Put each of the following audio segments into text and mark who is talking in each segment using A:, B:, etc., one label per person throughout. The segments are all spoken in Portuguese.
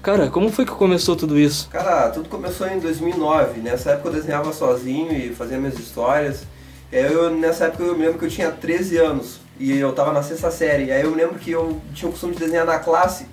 A: Cara, como foi que começou tudo isso?
B: Cara, tudo começou em 2009. Nessa época eu desenhava sozinho e fazia minhas histórias. E aí nessa época eu me lembro que eu tinha 13 anos e eu tava na sexta série. E aí eu me lembro que eu tinha o costume de desenhar na classe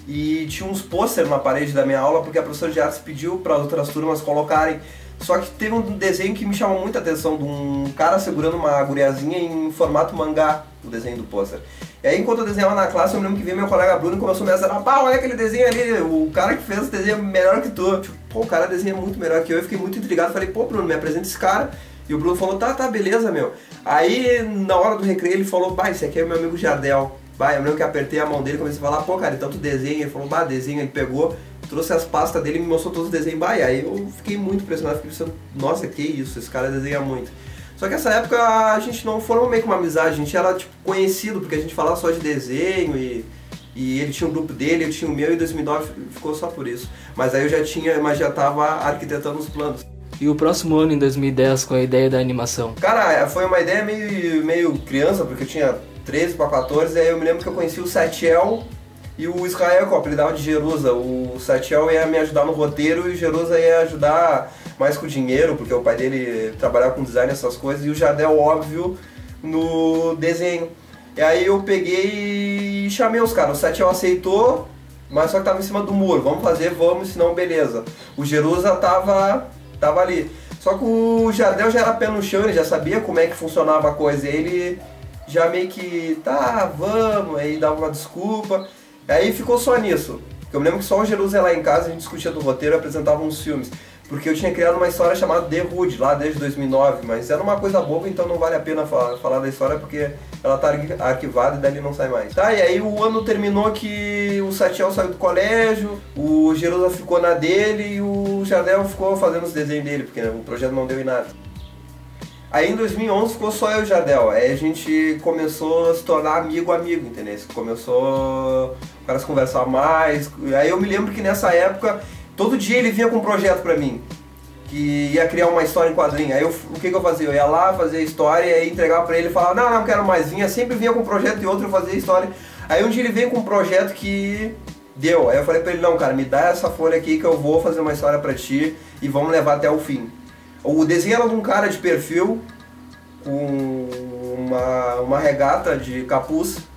B: e tinha uns pôster na parede da minha aula porque a professora de artes pediu para as outras turmas colocarem. Só que teve um desenho que me chamou muita atenção, de um cara segurando uma guriazinha em formato mangá, o desenho do pôster. E aí enquanto eu desenhava na classe, eu me lembro que veio meu colega Bruno e começou a me azarar: pá, olha aquele desenho ali, o cara que fez esse desenho é melhor que tu. Tipo, pô, o cara desenha muito melhor que eu fiquei muito intrigado, falei: pô, Bruno, me apresenta esse cara. E o Bruno falou: tá, beleza, meu. Aí na hora do recreio ele falou: bah, esse aqui é meu amigo Jardel. Bah, eu me lembro que apertei a mão dele e comecei a falar: pô, cara, então tu desenha. Ele falou: bah, desenha. Ele pegou, trouxe as pastas dele e me mostrou todos os desenhos. Bah, e aí eu fiquei muito impressionado, fiquei pensando: nossa, que isso, esse cara desenha muito. Só que nessa época a gente não formou meio que uma amizade, a gente era tipo conhecido, porque a gente falava só de desenho e ele tinha um grupo dele, eu tinha o meu, e em 2009 ficou só por isso. Mas aí eu já tava arquitetando os planos.
A: E o próximo ano, em 2010, com a ideia da animação?
B: Cara, foi uma ideia meio criança, porque eu tinha 13 para 14, e aí eu me lembro que eu conheci o Satiel e o Israel, que eu apelidava de Jerusa. O Satiel ia me ajudar no roteiro e o Jerusa ia ajudar mais com o dinheiro, porque o pai dele trabalhava com design e essas coisas, e o Jardel, óbvio, no desenho. E aí eu peguei e chamei os caras. O Satiel aceitou, mas só que tava em cima do muro. Vamos fazer, vamos, senão beleza. O Jerusa tava ali. Só que o Jardel já era pé no chão, ele já sabia como é que funcionava a coisa. E ele já meio que, tá, vamos, aí dava uma desculpa. Aí ficou só nisso. Eu me lembro que só o Jerusa ia lá em casa, a gente discutia do roteiro e apresentava uns filmes. Porque eu tinha criado uma história chamada The Hood, lá desde 2009, mas era uma coisa boba, então não vale a pena falar da história porque ela tá arquivada e dali não sai mais. Tá, e aí o ano terminou que o Satiel saiu do colégio, o Jerusa ficou na dele e o Jardel ficou fazendo os desenhos dele, porque o projeto não deu em nada. Aí em 2011 ficou só eu e o Jardel, aí a gente começou a se tornar amigo, entendeu? Começou o cara a conversar mais, aí eu me lembro que nessa época todo dia ele vinha com um projeto pra mim, que ia criar uma história em quadrinho. Aí o que eu fazia? Eu ia lá, fazer a história, e aí entregava pra ele e falava: não quero mais. Sempre vinha com um projeto e outro, eu fazia a história. Aí um dia ele veio com um projeto que deu. Aí eu falei pra ele: não, cara, me dá essa folha aqui que eu vou fazer uma história pra ti e vamos levar até o fim. O desenho era de um cara de perfil, com uma regata de capuz.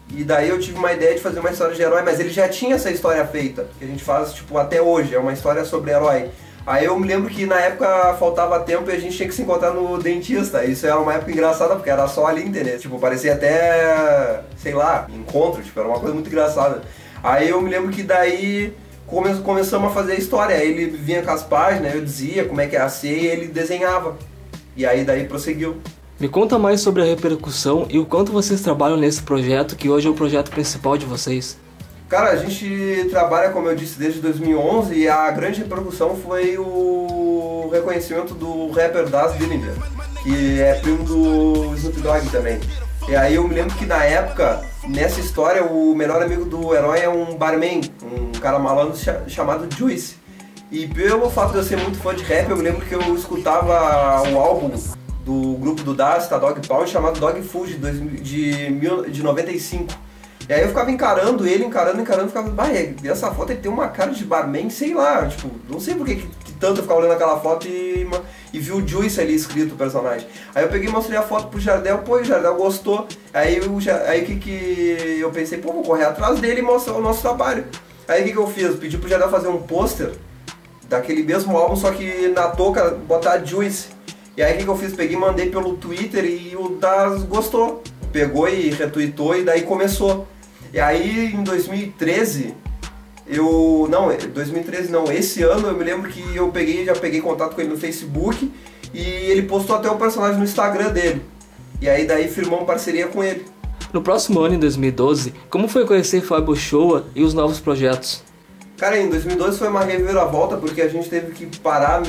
B: E daí eu tive uma ideia de fazer uma história de herói, mas ele já tinha essa história feita, que a gente faz tipo até hoje, é uma história sobre herói. Aí eu me lembro que na época faltava tempo e a gente tinha que se encontrar no dentista. Isso era uma época engraçada, porque era só ali, entendeu? Tipo, parecia até, sei lá, encontro, tipo, era uma coisa muito engraçada. Aí eu me lembro que daí começamos a fazer a história, aí ele vinha com as páginas, eu dizia como é que ia ser e ele desenhava. E aí daí prosseguiu.
A: Me conta mais sobre a repercussão e o quanto vocês trabalham nesse projeto, que hoje é o projeto principal de vocês.
B: Cara, a gente trabalha, como eu disse, desde 2011 e a grande repercussão foi o reconhecimento do rapper Das Dillinger, que é primo do Snoop Dogg também. E aí eu me lembro que na época, nessa história, o melhor amigo do herói é um barman, um cara malandro chamado Juice. E pelo fato de eu ser muito fã de rap, eu me lembro que eu escutava o álbum do grupo do Dasta, Dog Pound, chamado Dog Food, de 95. E aí eu ficava encarando ele, ficava: bah, essa foto ele tem uma cara de barman, sei lá, tipo, não sei por que tanto eu ficava olhando aquela foto e vi o Juice ali escrito, o personagem. Aí eu peguei e mostrei a foto pro Jardel, pô, e o Jardel gostou. Aí o que eu pensei: pô, vou correr atrás dele e mostrar o nosso trabalho. Aí o que eu fiz? Pedi pro Jardel fazer um pôster daquele mesmo álbum, só que na touca botar Juice. E aí o que eu fiz? Peguei e mandei pelo Twitter e o Das gostou. Pegou e retweetou e daí começou. E aí em 2013, esse ano eu me lembro que já peguei contato com ele no Facebook e ele postou até o personagem no Instagram dele. E aí daí firmou uma parceria com ele.
A: No próximo ano, em 2012, como foi conhecer Fábio Shoa e os novos projetos?
B: Cara, em 2012 foi uma reviravolta, porque a gente teve que parar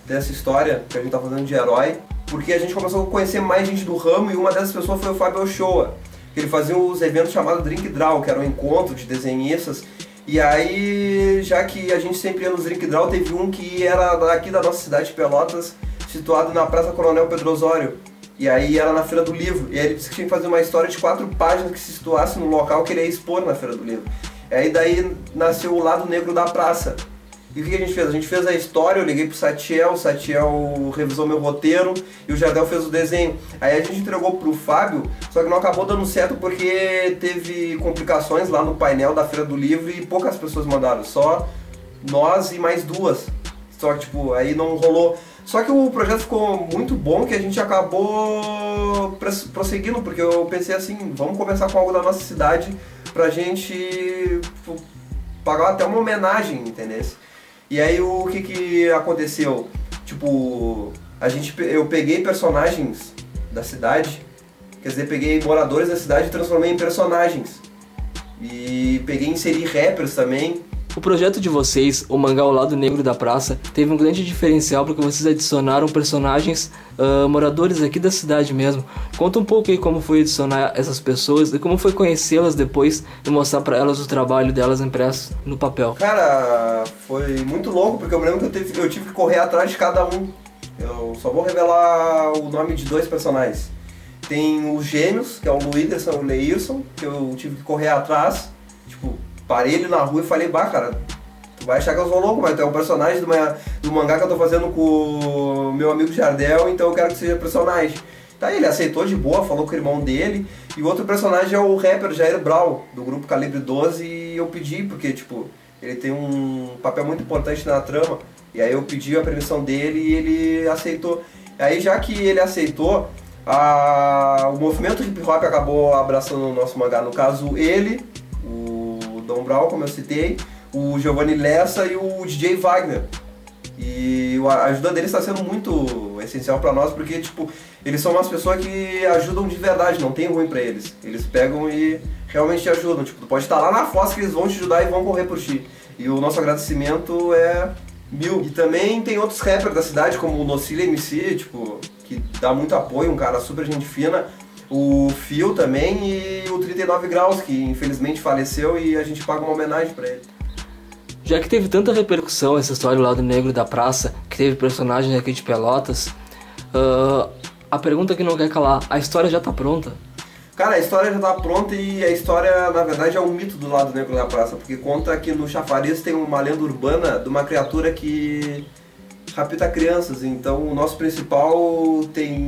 B: dessa história que a gente tá fazendo de herói, porque a gente começou a conhecer mais gente do ramo e uma dessas pessoas foi o Fábio Shoa. Ele fazia os eventos chamados Drink Draw, que era um encontro de desenhistas. E aí, já que a gente sempre ia nos Drink Draw, teve um que era daqui da nossa cidade de Pelotas, situado na Praça Coronel Pedro Osório. E aí era na Feira do Livro. E aí ele disse que tinha que fazer uma história de 4 páginas que se situasse no local que ele ia expor na Feira do Livro. Aí daí nasceu o Lado Negro da Praça. E o que a gente fez? A gente fez a história, eu liguei pro Satiel, o Satiel revisou meu roteiro e o Jardel fez o desenho. Aí a gente entregou pro Fábio, só que não acabou dando certo porque teve complicações lá no painel da Feira do Livro e poucas pessoas mandaram, só nós e mais duas. Só que tipo, aí não rolou. Só que o projeto ficou muito bom que a gente acabou prosseguindo, porque eu pensei assim, vamos começar com algo da nossa cidade pra gente pagar até uma homenagem, entendeu? E aí o que aconteceu? Tipo, eu peguei personagens da cidade, quer dizer, peguei moradores da cidade e transformei em personagens. E peguei e inseri rappers também.
A: O projeto de vocês, o mangá O Lado Negro da Praça, teve um grande diferencial porque vocês adicionaram personagens moradores aqui da cidade mesmo. Conta um pouco aí como foi adicionar essas pessoas e como foi conhecê-las depois e mostrar pra elas o trabalho delas impresso no papel.
B: Cara, foi muito louco porque eu me lembro que eu tive que correr atrás de cada um. Eu só vou revelar o nome de 2 personagens. Tem os gêmeos, que é o Luiderson e o Leilson, que eu tive que correr atrás, tipo... Parei ele na rua e falei, bah, cara, tu vai achar que eu sou louco, mas tu é um personagem do mangá que eu tô fazendo com o meu amigo Jardel, então eu quero que seja personagem. Tá, ele aceitou de boa, falou com o irmão dele, e o outro personagem é o rapper Jair Brau, do grupo Calibre 12, e eu pedi, porque, tipo, ele tem um papel muito importante na trama, e aí eu pedi a permissão dele e ele aceitou. Aí já que ele aceitou, o movimento hip hop acabou abraçando o nosso mangá, no caso ele, Dom Brau, como eu citei, o Giovanni Lessa e o DJ Wagner. E a ajuda deles está sendo muito essencial para nós, porque tipo, eles são umas pessoas que ajudam de verdade, não tem ruim para eles. Eles pegam e realmente te ajudam. Tipo, tu pode estar lá na fossa que eles vão te ajudar e vão correr por ti. E o nosso agradecimento é 1000. E também tem outros rappers da cidade, como o Nocilla MC, tipo, que dá muito apoio, um cara super gente fina. O Phil também e o 39 Graus, que infelizmente faleceu e a gente paga uma homenagem pra ele.
A: Já que teve tanta repercussão essa história do Lado Negro da Praça, que teve personagens aqui de Pelotas, a pergunta que não quer calar, a história já tá pronta?
B: Cara, a história já tá pronta e a história, na verdade, é um mito do Lado Negro da Praça, porque conta que no Chafariz tem uma lenda urbana de uma criatura que rapta crianças, então o nosso principal tem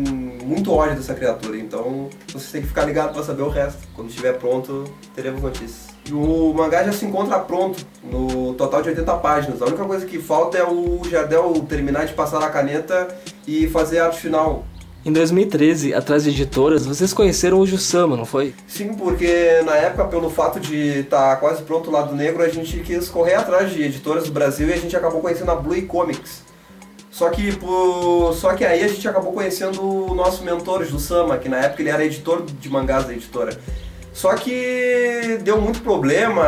B: muito ódio dessa criatura, então vocês têm que ficar ligados para saber o resto. Quando estiver pronto, teremos notícias. E o mangá já se encontra pronto, no total de 80 páginas. A única coisa que falta é o Jardel terminar de passar a caneta e fazer a arte final.
A: Em 2013, atrás de editoras, vocês conheceram o Jussama, não foi?
B: Sim, porque na época, pelo fato de estar quase pronto o Lado Negro, a gente quis correr atrás de editoras do Brasil e a gente acabou conhecendo a Blue Comics. Só que aí a gente acabou conhecendo o nosso mentor, Jussama, que na época ele era editor de mangás da editora. Só que deu muito problema,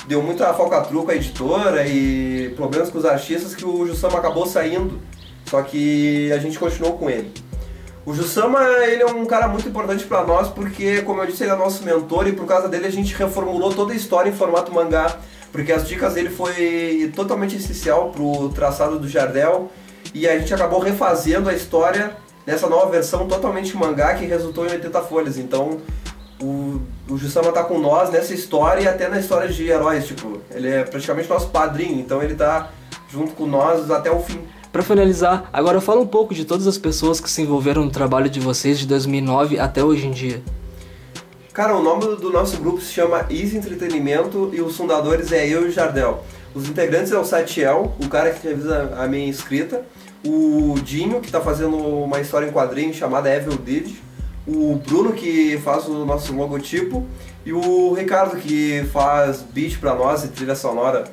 B: deu muita falcatrua com a editora e problemas com os artistas que o Jussama acabou saindo. Só que a gente continuou com ele. O Jussama, ele é um cara muito importante pra nós porque, como eu disse, ele é nosso mentor e por causa dele a gente reformulou toda a história em formato mangá. Porque as dicas dele foi totalmente essencial pro traçado do Jardel. E a gente acabou refazendo a história nessa nova versão totalmente mangá que resultou em 80 folhas. Então o Jussama tá com nós nessa história e até na história de heróis. Tipo, ele é praticamente nosso padrinho, então ele tá junto com nós até o fim.
A: Para finalizar, agora fala um pouco de todas as pessoas que se envolveram no trabalho de vocês de 2009 até hoje em dia.
B: Cara, o nome do nosso grupo se chama Easy Entretenimento e os fundadores é eu e o Jardel. Os integrantes é o Satiel, o cara que revisa a minha escrita, o Dinho, que está fazendo uma história em quadrinho chamada Evil Deed, o Bruno, que faz o nosso logotipo, e o Ricardo, que faz beat para nós e trilha sonora.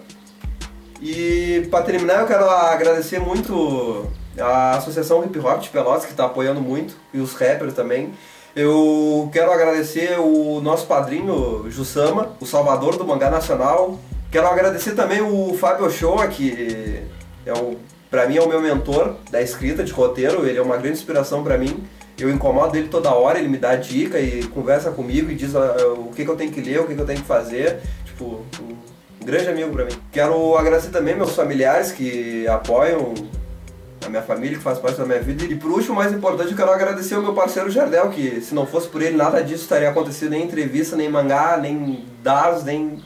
B: E para terminar, eu quero agradecer muito a Associação Hip Hop de Pelotas, que está apoiando muito, e os rappers também. Eu quero agradecer o nosso padrinho Jussama, o salvador do mangá nacional. Quero agradecer também o Fábio Ochoa, que pra mim é o meu mentor da escrita de roteiro, ele é uma grande inspiração pra mim. Eu incomodo ele toda hora, ele me dá dica e conversa comigo e diz o que eu tenho que ler, o que eu tenho que fazer. Tipo, um grande amigo pra mim. Quero agradecer também meus familiares que apoiam, a minha família, que faz parte da minha vida. E por último, mais importante, eu quero agradecer ao meu parceiro Jardel, que se não fosse por ele nada disso estaria acontecendo, nem entrevista, nem mangá, nem dados, nem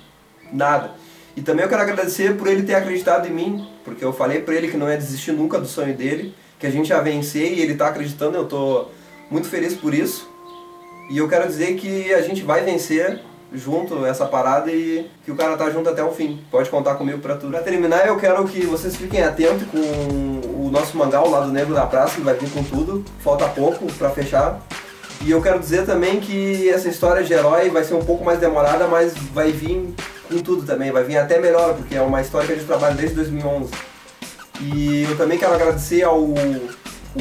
B: nada. E também eu quero agradecer por ele ter acreditado em mim, porque eu falei pra ele que não ia desistir nunca do sonho dele, que a gente ia vencer e ele tá acreditando, eu tô muito feliz por isso. E eu quero dizer que a gente vai vencer junto essa parada e que o cara tá junto até o fim. Pode contar comigo pra tudo. Pra terminar, eu quero que vocês fiquem atentos com o nosso mangá, o Lado Negro da Praça, que vai vir com tudo. Falta pouco pra fechar. E eu quero dizer também que essa história de herói vai ser um pouco mais demorada, mas vai vir com tudo também. Vai vir até melhor, porque é uma história que a gente trabalha desde 2011. E eu também quero agradecer ao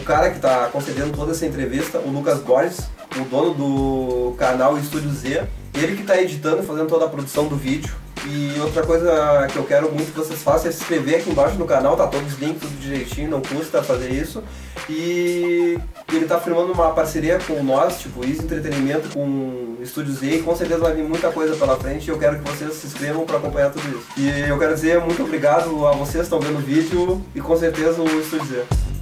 B: cara que está concedendo toda essa entrevista, o Lucas Borges, o dono do canal Estúdio Z. Ele que está editando e fazendo toda a produção do vídeo. E outra coisa que eu quero muito que vocês façam é se inscrever aqui embaixo no canal, tá todos os links, tudo direitinho, não custa fazer isso. E ele está firmando uma parceria com nós, tipo Easy Entretenimento, com o Estúdio Z, e com certeza vai vir muita coisa pela frente e eu quero que vocês se inscrevam para acompanhar tudo isso. E eu quero dizer muito obrigado a vocês que estão vendo o vídeo e com certeza o Estúdio Z.